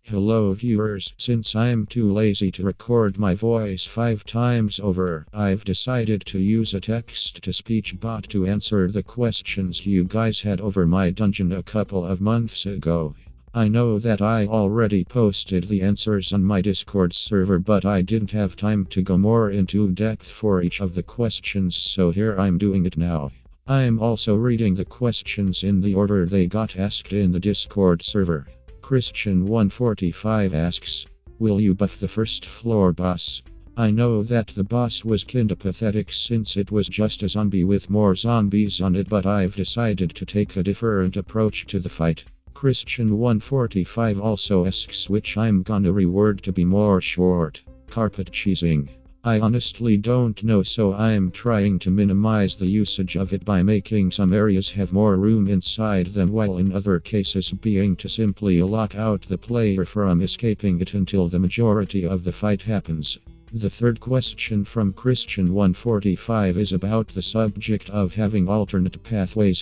Hello viewers, since I'm too lazy to record my voice 5 times over, I've decided to use a text-to-speech bot to answer the questions you guys had over my dungeon a couple of months ago. I know that I already posted the answers on my Discord server, but I didn't have time to go more into depth for each of the questions, so here I'm doing it now. I'm also reading the questions in the order they got asked in the Discord server. Christian145 asks, will you buff the first floor boss? I know that the boss was kinda pathetic since it was just a zombie with more zombies on it, but I've decided to take a different approach to the fight. Christian145 also asks which I'm gonna reward to be more short. Carpet cheesing. I honestly don't know, so I'm trying to minimize the usage of it by making some areas have more room inside them, while in other cases being to simply lock out the player from escaping it until the majority of the fight happens. The third question from Christian145 is about the subject of having alternate pathways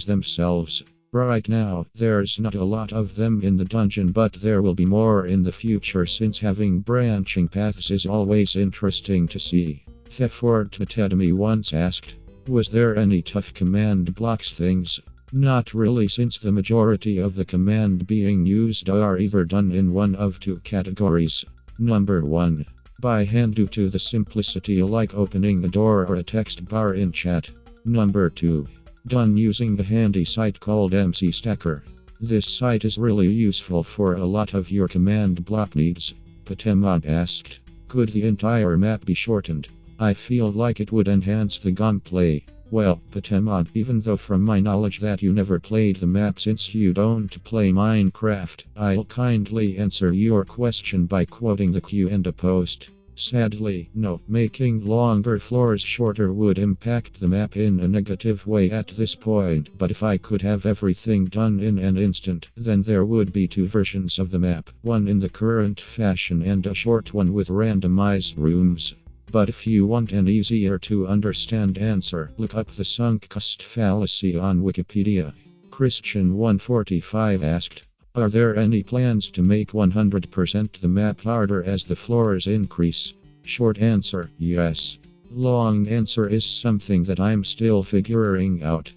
themselves. Right now, there's not a lot of them in the dungeon, but there will be more in the future since having branching paths is always interesting to see. thefortnitedummy once asked, was there any tough command blocks things? Not really, since the majority of the command being used are either done in one of two categories. Number 1. By hand due to the simplicity, like opening a door or a text bar in chat. Number 2. Done using a handy site called MC Stacker. This site is really useful for a lot of your command block needs. Patemod asked, could the entire map be shortened? I feel like it would enhance the gameplay. Well, Patemod, even though from my knowledge that you never played the map since you don't play Minecraft, I'll kindly answer your question by quoting the Q&A post. Sadly, no, making longer floors shorter would impact the map in a negative way at this point, but if I could have everything done in an instant, then there would be two versions of the map, one in the current fashion and a short one with randomized rooms. But if you want an easier to understand answer, look up the sunk cost fallacy on Wikipedia. Christian145 asked, are there any plans to make 100% the map harder as the floors increase? Short answer, yes. Long answer is something that I'm still figuring out.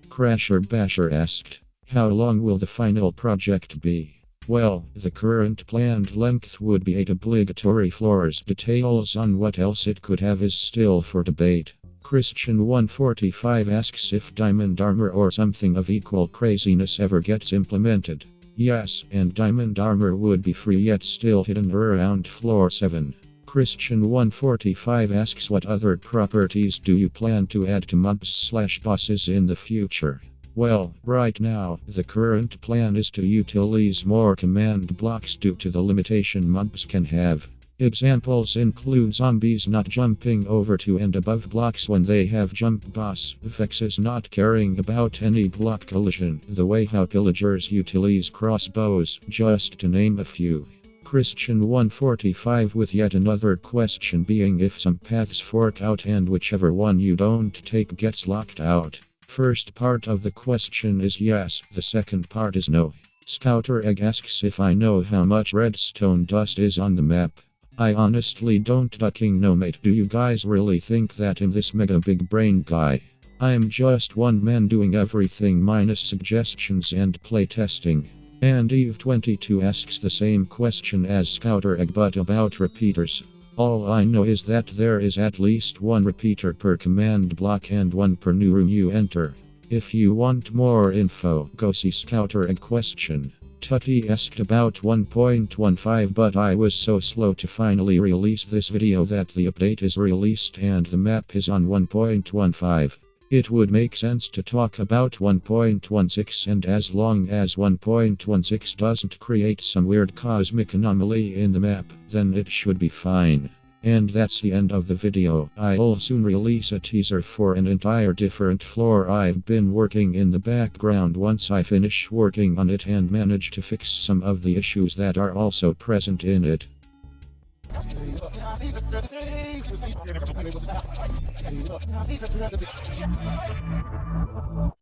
Crasher Basher asked, how long will the final project be? Well, the current planned length would be 8 obligatory floors. Details on what else it could have is still for debate. Christian145 asks if diamond armor or something of equal craziness ever gets implemented. Yes, and diamond armor would be free yet still hidden around floor 7. Christian145 asks what other properties do you plan to add to mobs/bosses in the future? Well, right now, the current plan is to utilize more command blocks due to the limitation mobs can have. Examples include zombies not jumping over to and above blocks when they have jump boss, Vexes not caring about any block collision, the way how pillagers utilize crossbows, just to name a few. Christian145 with yet another question being if some paths fork out and whichever one you don't take gets locked out. First part of the question is yes, the second part is no. Scouter Egg asks if I know how much redstone dust is on the map. I honestly don't ducking know, mate. Do you guys really think that I'm this mega big brain guy? I'm just one man doing everything minus suggestions and playtesting. And Eve22 asks the same question as Scouter Egg but about repeaters. All I know is that there is at least one repeater per command block and one per new room you enter. If you want more info, go see Scouter Egg question. Tucky asked about 1.15, but I was so slow to finally release this video that the update is released and the map is on 1.15. It would make sense to talk about 1.16, and as long as 1.16 doesn't create some weird cosmic anomaly in the map, then it should be fine. And that's the end of the video. I'll soon release a teaser for an entire different floor I've been working in the background once I finish working on it and manage to fix some of the issues that are also present in it.